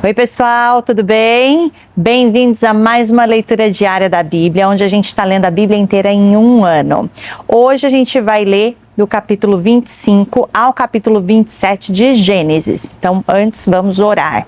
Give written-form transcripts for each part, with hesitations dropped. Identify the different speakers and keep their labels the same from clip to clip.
Speaker 1: Oi pessoal, tudo bem? Bem-vindos a mais uma leitura diária da Bíblia, onde a gente está lendo a Bíblia inteira em um ano. Hoje a gente vai ler do capítulo 25 ao capítulo 27 de Gênesis. Então, antes vamos orar.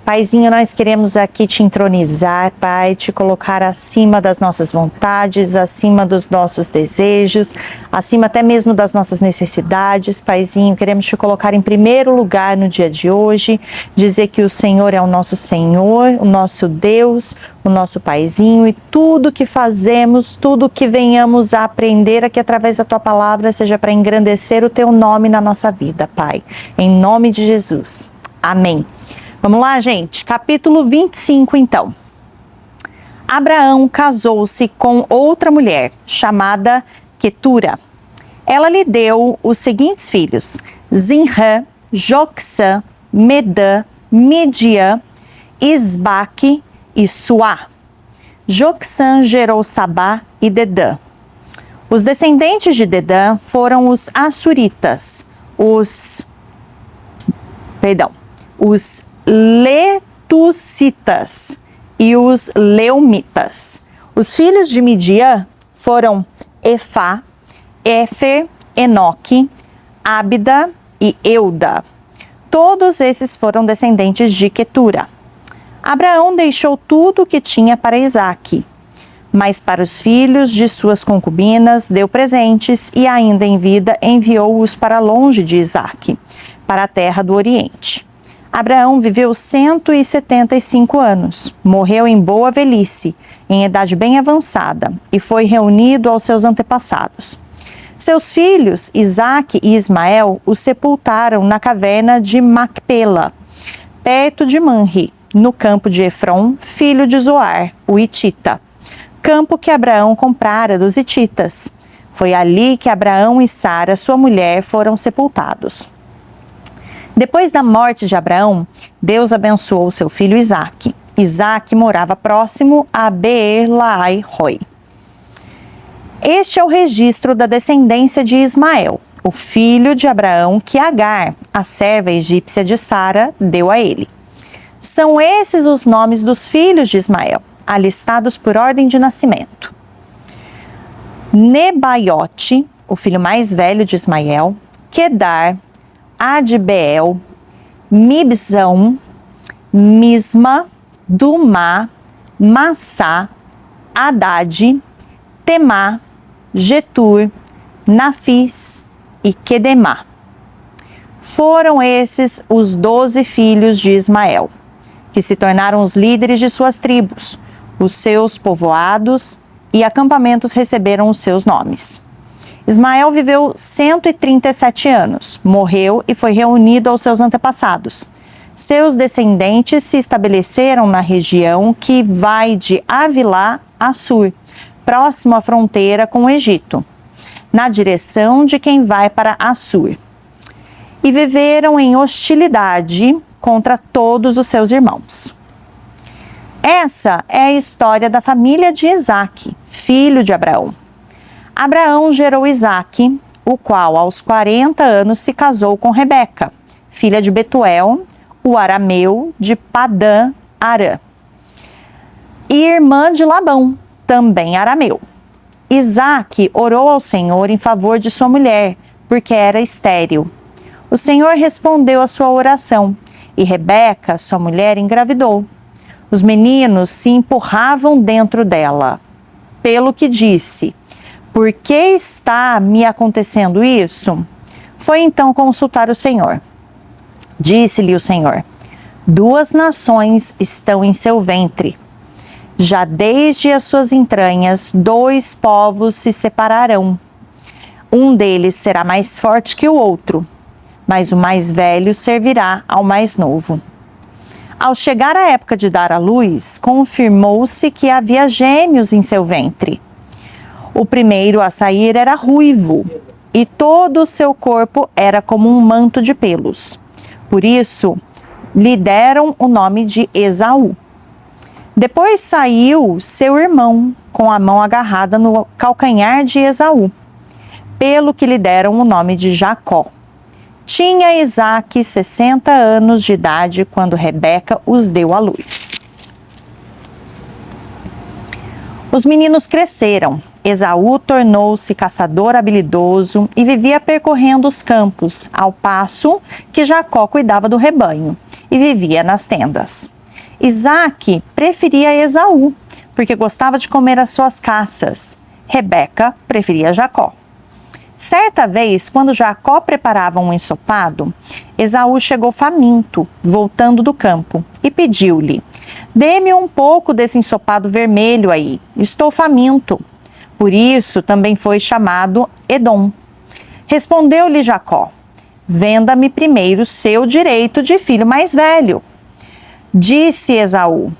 Speaker 1: Paizinho, nós queremos aqui te entronizar, Pai, te colocar acima das nossas vontades, acima dos nossos desejos, acima até mesmo das nossas necessidades. Paizinho, queremos te colocar em primeiro lugar no dia de hoje, dizer que o Senhor é o nosso Senhor, o nosso Deus, o nosso Paizinho, e tudo que fazemos, tudo que venhamos a aprender aqui através da Tua Palavra, seja para engrandecer o Teu nome na nossa vida, Pai. Em nome de Jesus. Amém. Vamos lá, gente. Capítulo 25, então. Abraão casou-se com outra mulher, chamada Quetura. Ela lhe deu os seguintes filhos: Zinrã, Jocsã, Medã, Midian, Isbaque e Suá. Jocsã gerou Sabá e Dedã. Os descendentes de Dedã foram os Assuritas, os Letucitas e os Leumitas. Os filhos de Midian foram Efá, Éfer, Enoque, Ábida e Euda. Todos esses foram descendentes de Quetura. Abraão deixou tudo o que tinha para Isaque, mas para os filhos de suas concubinas deu presentes e ainda em vida enviou-os para longe de Isaque, para a terra do Oriente. Abraão viveu 175 anos, morreu em boa velhice, em idade bem avançada, e foi reunido aos seus antepassados. Seus filhos, Isaque e Ismael, o sepultaram na caverna de Macpela, perto de Manre, no campo de Efron, filho de Zoar, o Hitita, campo que Abraão comprara dos hititas. Foi ali que Abraão e Sara, sua mulher, foram sepultados. Depois da morte de Abraão, Deus abençoou seu filho Isaque. Isaque morava próximo a Beer-Lahai-Roi. Este é o registro da descendência de Ismael, o filho de Abraão que Agar, a serva egípcia de Sara, deu a ele. São esses os nomes dos filhos de Ismael, alistados por ordem de nascimento: Nebaiote, o filho mais velho de Ismael, Quedar, Adbeel, Mibzão, Misma, Dumá, Massá, Haddad, Temá, Getur, Nafis e Quedemá. Foram esses os 12 filhos de Ismael, que se tornaram os líderes de suas tribos. Os seus povoados e acampamentos receberam os seus nomes. Ismael viveu 137 anos, morreu e foi reunido aos seus antepassados. Seus descendentes se estabeleceram na região que vai de Avilá a Sur, próximo à fronteira com o Egito, na direção de quem vai para Assur. E viveram em hostilidade contra todos os seus irmãos. Essa é a história da família de Isaque, filho de Abraão. Abraão gerou Isaque, o qual aos 40 anos se casou com Rebeca, filha de Betuel, o arameu de Padã Arã, e irmã de Labão, também arameu. Isaque orou ao Senhor em favor de sua mulher, porque era estéril. O Senhor respondeu à sua oração, e Rebeca, sua mulher, engravidou. Os meninos se empurravam dentro dela, pelo que disse: por que está me acontecendo isso? Foi então consultar o Senhor. Disse-lhe o Senhor: 2 nações estão em seu ventre. Já desde as suas entranhas, 2 povos se separarão. Um deles será mais forte que o outro, mas o mais velho servirá ao mais novo. Ao chegar a época de dar à luz, confirmou-se que havia gêmeos em seu ventre. O primeiro a sair era ruivo, e todo o seu corpo era como um manto de pelos. Por isso, lhe deram o nome de Esaú. Depois saiu seu irmão, com a mão agarrada no calcanhar de Esaú, pelo que lhe deram o nome de Jacó. Tinha Isaque 60 anos de idade quando Rebeca os deu à luz. Os meninos cresceram. Esaú tornou-se caçador habilidoso e vivia percorrendo os campos, ao passo que Jacó cuidava do rebanho e vivia nas tendas. Isaque preferia Esaú, porque gostava de comer as suas caças. Rebeca preferia Jacó. Certa vez, quando Jacó preparava um ensopado, Esaú chegou faminto, voltando do campo, e pediu-lhe: "Dê-me um pouco desse ensopado vermelho aí, estou faminto." Por isso também foi chamado Edom. Respondeu-lhe Jacó: "Venda-me primeiro seu direito de filho mais velho." Disse Esaú: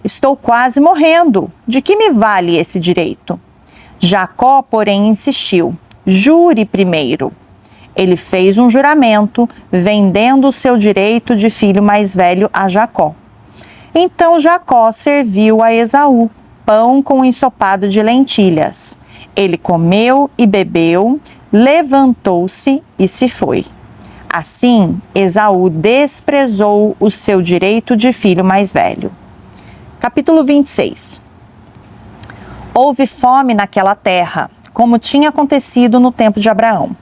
Speaker 1: "Estou quase morrendo, de que me vale esse direito?" Jacó, porém, insistiu: "Jure primeiro." Ele fez um juramento, vendendo o seu direito de filho mais velho a Jacó. Então Jacó serviu a Esaú pão com ensopado de lentilhas. Ele comeu e bebeu, levantou-se e se foi. Assim, Esaú desprezou o seu direito de filho mais velho. Capítulo 26. Houve fome naquela terra, como tinha acontecido no tempo de Abraão.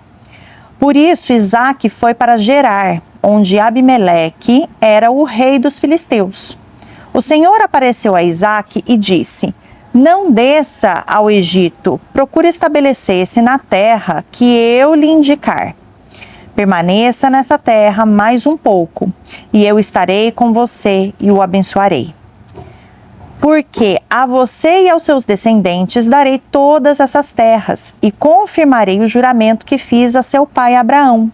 Speaker 1: Por isso, Isaque foi para Gerar, onde Abimeleque era o rei dos filisteus. O Senhor apareceu a Isaque e disse: "Não desça ao Egito, procure estabelecer-se na terra que eu lhe indicar. Permaneça nessa terra mais um pouco, e eu estarei com você e o abençoarei. Porque a você e aos seus descendentes darei todas essas terras, e confirmarei o juramento que fiz a seu pai Abraão.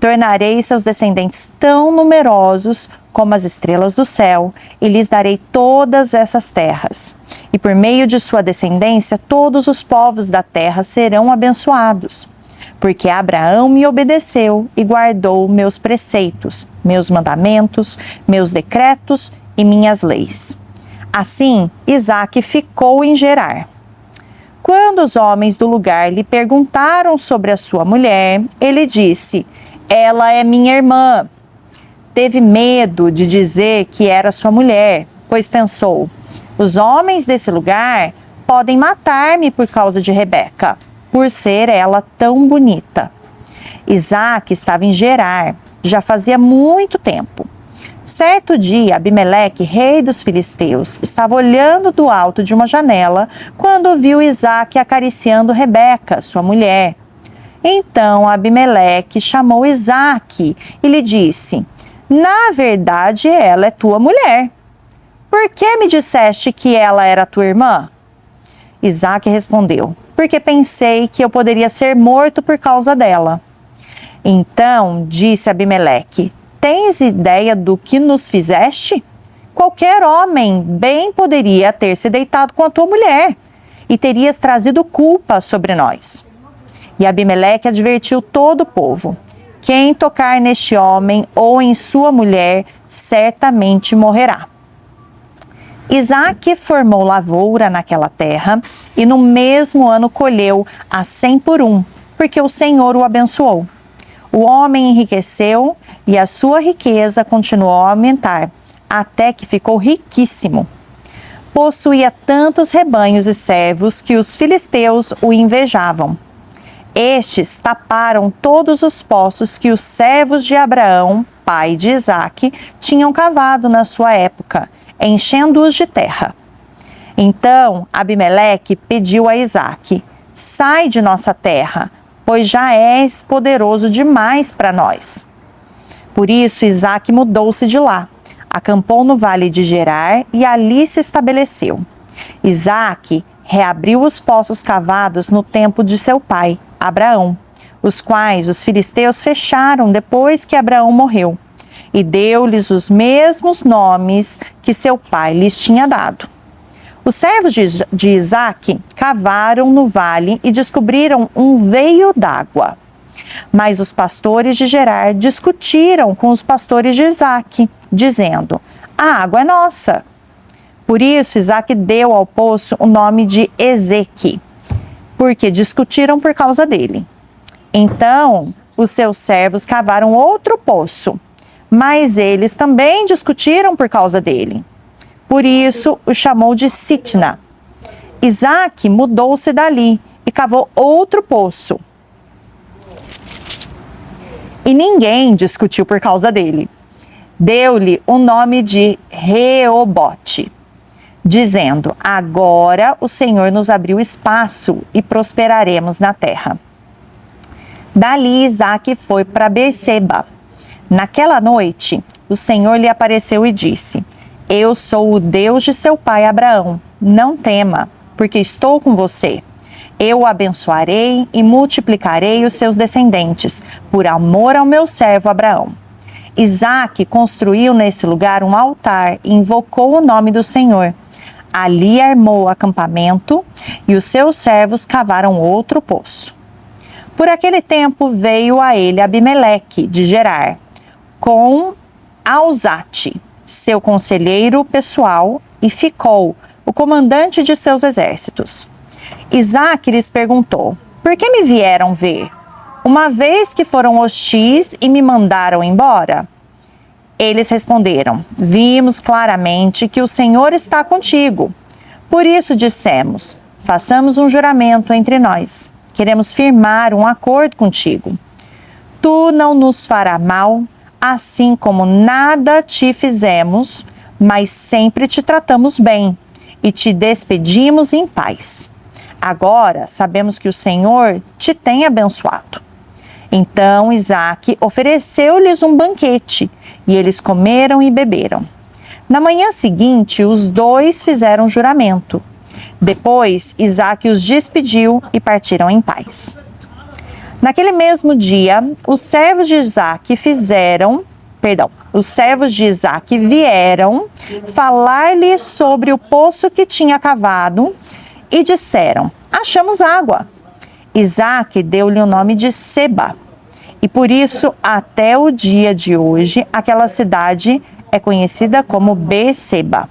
Speaker 1: Tornarei seus descendentes tão numerosos como as estrelas do céu, e lhes darei todas essas terras. E por meio de sua descendência, todos os povos da terra serão abençoados. Porque Abraão me obedeceu e guardou meus preceitos, meus mandamentos, meus decretos e minhas leis." Assim, Isaque ficou em Gerar. Quando os homens do lugar lhe perguntaram sobre a sua mulher, ele disse: "Ela é minha irmã." Teve medo de dizer que era sua mulher, pois pensou: "Os homens desse lugar podem matar-me por causa de Rebeca, por ser ela tão bonita." Isaque estava em Gerar, já fazia muito tempo. Certo dia, Abimeleque, rei dos filisteus, estava olhando do alto de uma janela quando viu Isaque acariciando Rebeca, sua mulher. Então Abimeleque chamou Isaque e lhe disse: "Na verdade, ela é tua mulher. Por que me disseste que ela era tua irmã?" Isaque respondeu: "Porque pensei que eu poderia ser morto por causa dela." Então disse Abimeleque: "Tens ideia do que nos fizeste? Qualquer homem bem poderia ter se deitado com a tua mulher, e terias trazido culpa sobre nós." E Abimeleque advertiu todo o povo: "Quem tocar neste homem ou em sua mulher, certamente morrerá." Isaque formou lavoura naquela terra, e no mesmo ano colheu a 100 por 1, porque o Senhor o abençoou. O homem enriqueceu e a sua riqueza continuou a aumentar, até que ficou riquíssimo. Possuía tantos rebanhos e servos que os filisteus o invejavam. Estes taparam todos os poços que os servos de Abraão, pai de Isaque, tinham cavado na sua época, enchendo-os de terra. Então Abimeleque pediu a Isaque: "Sai de nossa terra, pois já és poderoso demais para nós." Por isso Isaque mudou-se de lá, acampou no vale de Gerar e ali se estabeleceu. Isaque reabriu os poços cavados no tempo de seu pai, Abraão, os quais os filisteus fecharam depois que Abraão morreu, e deu-lhes os mesmos nomes que seu pai lhes tinha dado. Os servos de Isaque cavaram no vale e descobriram um veio d'água. Mas os pastores de Gerar discutiram com os pastores de Isaque, dizendo: "A água é nossa." Por isso Isaque deu ao poço o nome de Ezeque, porque discutiram por causa dele. Então os seus servos cavaram outro poço, mas eles também discutiram por causa dele. Por isso o chamou de Sitna. Isaque mudou-se dali e cavou outro poço. E ninguém discutiu por causa dele. Deu-lhe o nome de Reobote, dizendo: agora o Senhor nos abriu espaço e prosperaremos na terra. Dali Isaque foi para Berseba. Naquela noite, o Senhor lhe apareceu e disse: eu sou o Deus de seu pai Abraão. Não tema, porque estou com você. Eu o abençoarei e multiplicarei os seus descendentes, por amor ao meu servo Abraão. Isaque construiu nesse lugar um altar e invocou o nome do Senhor. Ali armou acampamento e os seus servos cavaram outro poço. Por aquele tempo veio a ele Abimeleque de Gerar, com Alzate, seu conselheiro pessoal, e Ficol, o comandante de seus exércitos. Isaque lhes perguntou: por que me vieram ver? Uma vez que foram hostis e me mandaram embora? Eles responderam: vimos claramente que o Senhor está contigo. Por isso dissemos: façamos um juramento entre nós. Queremos firmar um acordo contigo. Tu não nos farás mal, assim como nada te fizemos, mas sempre te tratamos bem e te despedimos em paz. Agora sabemos que o Senhor te tem abençoado. Então Isaque ofereceu-lhes um banquete, e eles comeram e beberam. Na manhã seguinte, os dois fizeram juramento. Depois, Isaque os despediu e partiram em paz. Naquele mesmo dia, os servos de Isaque vieram falar-lhe sobre o poço que tinha cavado e disseram: achamos água. Isaque deu-lhe o nome de Seba, e por isso, até o dia de hoje, aquela cidade é conhecida como Berseba.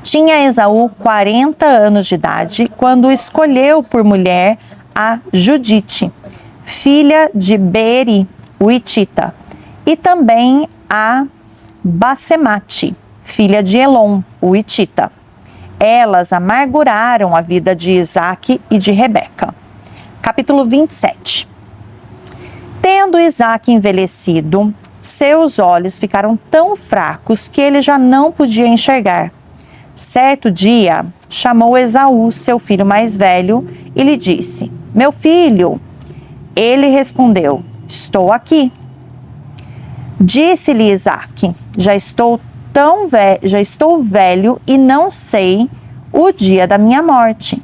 Speaker 1: Tinha Esaú 40 anos de idade quando escolheu por mulher a Judite, filha de Beeri, o Hitita, e também a Basemate, filha de Elon, o Hitita. Elas amarguraram a vida de Isaque e de Rebeca. Capítulo 27. Tendo Isaque envelhecido, seus olhos ficaram tão fracos que ele já não podia enxergar. Certo dia, chamou Esaú, seu filho mais velho, e lhe disse: meu filho. Ele respondeu: estou aqui. Disse-lhe Isaque: já estou velho e não sei o dia da minha morte.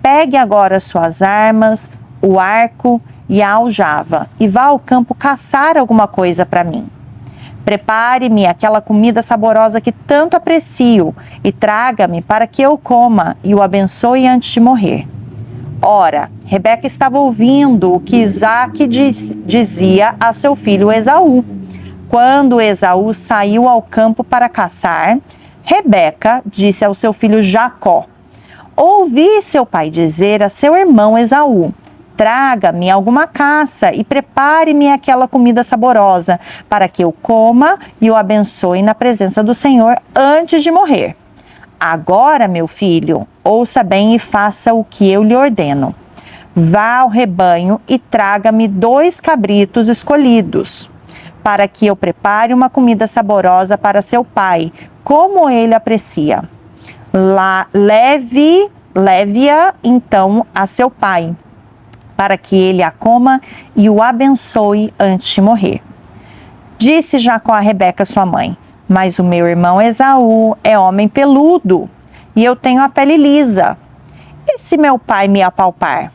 Speaker 1: Pegue agora suas armas, o arco e a aljava, e vá ao campo caçar alguma coisa para mim. Prepare-me aquela comida saborosa que tanto aprecio e traga-me para que eu coma e o abençoe antes de morrer. Ora, Rebeca estava ouvindo o que Isaque dizia a seu filho Esaú. Quando Esaú saiu ao campo para caçar, Rebeca disse ao seu filho Jacó: ouvi seu pai dizer a seu irmão Esaú: traga-me alguma caça e prepare-me aquela comida saborosa, para que eu coma e o abençoe na presença do Senhor antes de morrer. Agora, meu filho, ouça bem e faça o que eu lhe ordeno. Vá ao rebanho e traga-me 2 cabritos escolhidos, para que eu prepare uma comida saborosa para seu pai, como ele aprecia. Leve-a então a seu pai, para que ele a coma e o abençoe antes de morrer. Disse Jacó a Rebeca, sua mãe: mas o meu irmão Esaú é homem peludo, e eu tenho a pele lisa. E se meu pai me apalpar?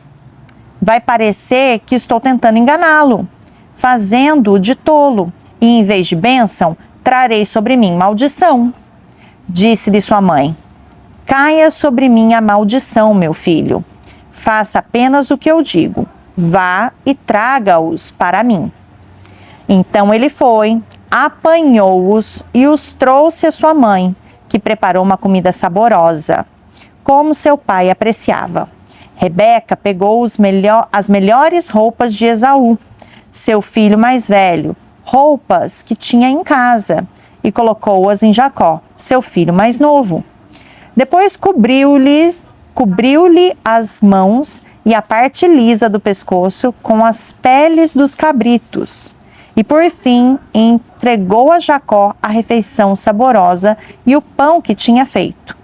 Speaker 1: Vai parecer que estou tentando enganá-lo, fazendo-o de tolo, e em vez de bênção, trarei sobre mim maldição. Disse-lhe sua mãe: caia sobre mim a maldição, meu filho. Faça apenas o que eu digo. Vá e traga-os para mim. Então ele foi, apanhou-os e os trouxe a sua mãe, que preparou uma comida saborosa, como seu pai apreciava. Rebeca pegou as melhores roupas de Esaú, seu filho mais velho, roupas que tinha em casa, e colocou-as em Jacó, seu filho mais novo. Depois cobriu-lhe as mãos e a parte lisa do pescoço com as peles dos cabritos. E por fim, entregou a Jacó a refeição saborosa e o pão que tinha feito.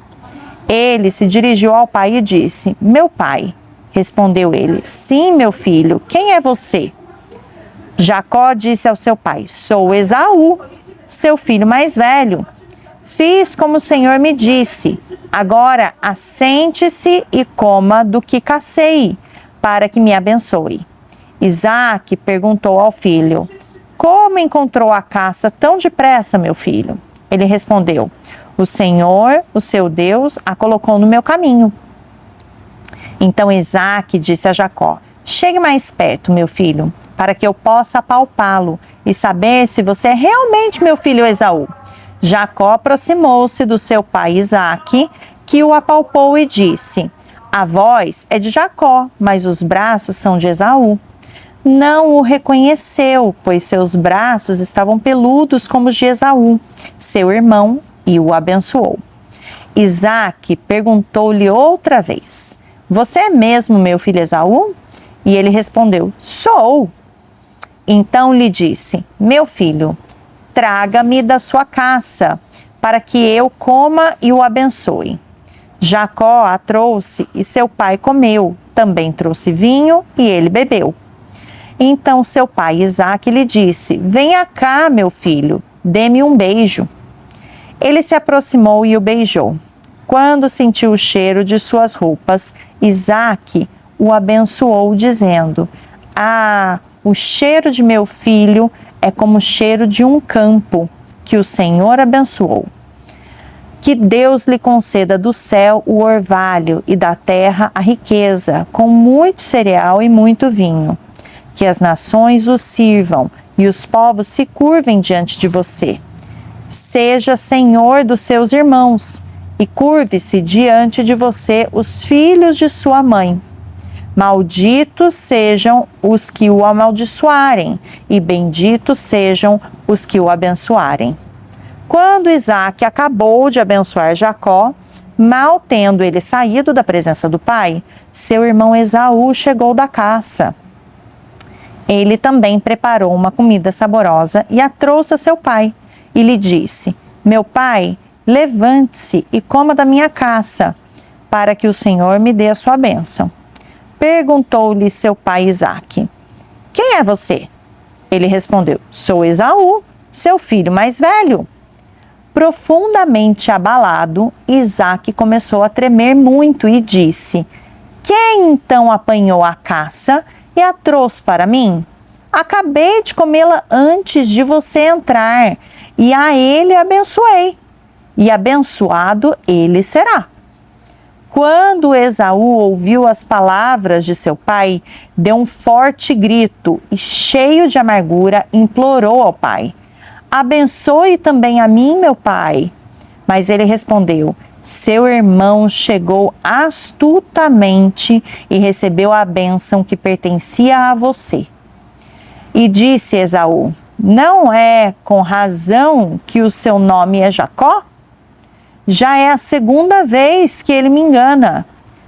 Speaker 1: Ele se dirigiu ao pai e disse: Meu pai. Respondeu ele: Sim, meu filho, quem é você? Jacó disse ao seu pai: Sou Esaú, seu filho mais velho. Fiz como o Senhor me disse. Agora assente-se e coma do que cacei, para que me abençoe. Isaque perguntou ao filho: Como encontrou a caça tão depressa, meu filho? Ele respondeu: O Senhor, o seu Deus, a colocou no meu caminho. Então Isaque disse a Jacó: Chegue mais perto, meu filho, para que eu possa apalpá-lo e saber se você é realmente meu filho Esaú. Jacó aproximou-se do seu pai Isaque, que o apalpou e disse: A voz é de Jacó, mas os braços são de Esaú. Não o reconheceu, pois seus braços estavam peludos como os de Esaú, seu irmão, e o abençoou. Isaque perguntou-lhe outra vez: Você é mesmo meu filho Esaú? E ele respondeu: Sou. Então lhe disse: Meu filho, traga-me da sua caça, para que eu coma e o abençoe. Jacó a trouxe e seu pai comeu. Também trouxe vinho e ele bebeu. Então seu pai Isaque lhe disse: Venha cá, meu filho, dê-me um beijo. Ele se aproximou e o beijou. Quando sentiu o cheiro de suas roupas, Isaque o abençoou, dizendo: Ah, o cheiro de meu filho é como o cheiro de um campo que o Senhor abençoou. Que Deus lhe conceda do céu o orvalho e da terra a riqueza, com muito cereal e muito vinho. Que as nações o sirvam e os povos se curvem diante de você. Seja senhor dos seus irmãos e curve-se diante de você os filhos de sua mãe. Malditos sejam os que o amaldiçoarem, e benditos sejam os que o abençoarem. Quando Isaque acabou de abençoar Jacó, mal tendo ele saído da presença do pai, seu irmão Esaú chegou da caça. Ele também preparou uma comida saborosa e a trouxe a seu pai, e lhe disse: Meu pai, levante-se e coma da minha caça, para que o Senhor me dê a sua bênção. Perguntou-lhe seu pai Isaque: Quem é você? Ele respondeu: Sou Esaú, seu filho mais velho. Profundamente abalado, Isaque começou a tremer muito e disse: Quem então apanhou a caça e a trouxe para mim? Acabei de comê-la antes de você entrar, e a ele abençoei, e abençoado ele será. Quando Esaú ouviu as palavras de seu pai, deu um forte grito e, cheio de amargura, implorou ao pai: Abençoe também a mim, meu pai. Mas ele respondeu: Seu irmão chegou astutamente e recebeu a bênção que pertencia a você. E disse Esaú: Não é com razão que o seu nome é Jacó? Já é a segunda vez que ele me engana.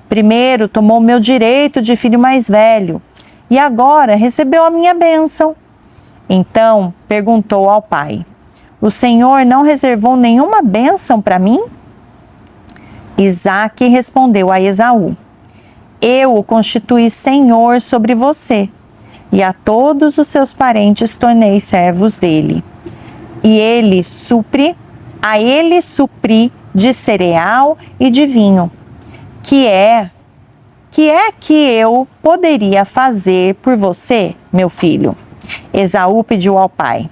Speaker 1: Primeiro tomou meu direito de filho mais velho e agora recebeu a minha bênção. Então perguntou ao pai: O Senhor não reservou nenhuma bênção para mim? Isaque respondeu a Esaú: Eu o constituí senhor sobre você, e a todos os seus parentes tornei servos dele. E a ele supri de cereal e de vinho. Que é que eu poderia fazer por você, meu filho? Esaú pediu ao pai: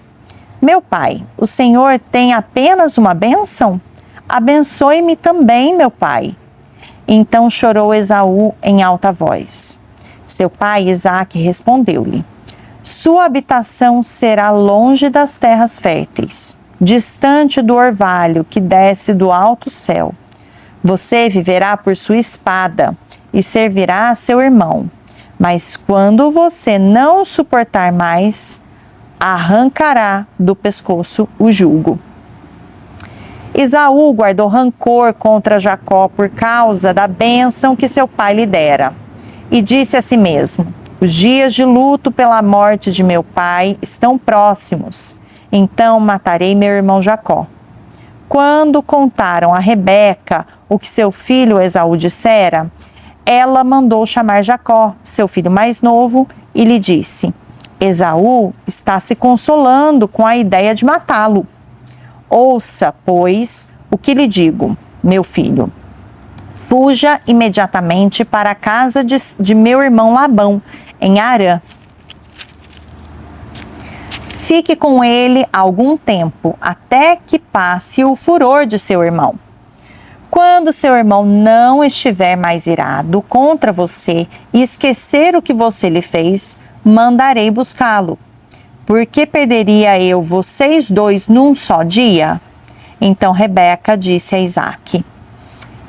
Speaker 1: Meu pai, o Senhor tem apenas uma bênção? Abençoe-me também, meu pai. Então chorou Esaú em alta voz. Seu pai Isaque respondeu-lhe: Sua habitação será longe das terras férteis, distante do orvalho que desce do alto céu. Você viverá por sua espada e servirá a seu irmão. Mas quando você não suportar mais, arrancará do pescoço o jugo. Esaú guardou rancor contra Jacó por causa da bênção que seu pai lhe dera. E disse a si mesmo: os dias de luto pela morte de meu pai estão próximos. Então matarei meu irmão Jacó. Quando contaram a Rebeca o que seu filho Esaú dissera, ela mandou chamar Jacó, seu filho mais novo, e lhe disse: Esaú está se consolando com a ideia de matá-lo. Ouça, pois, o que lhe digo, meu filho. Fuja imediatamente para a casa de meu irmão Labão, em Harã. Fique com ele algum tempo, até que passe o furor de seu irmão. Quando seu irmão não estiver mais irado contra você e esquecer o que você lhe fez, mandarei buscá-lo. Por que perderia eu vocês dois num só dia? Então Rebeca disse a Isaque: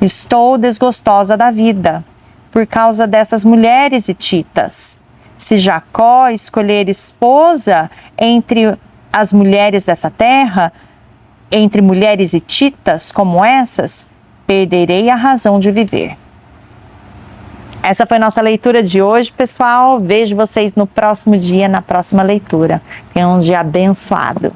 Speaker 1: estou desgostosa da vida, por causa dessas mulheres hititas. Se Jacó escolher esposa entre as mulheres dessa terra, entre mulheres hititas como essas, perderei a razão de viver. Essa foi nossa leitura de hoje, pessoal. Vejo vocês no próximo dia, na próxima leitura. Tenham um dia abençoado.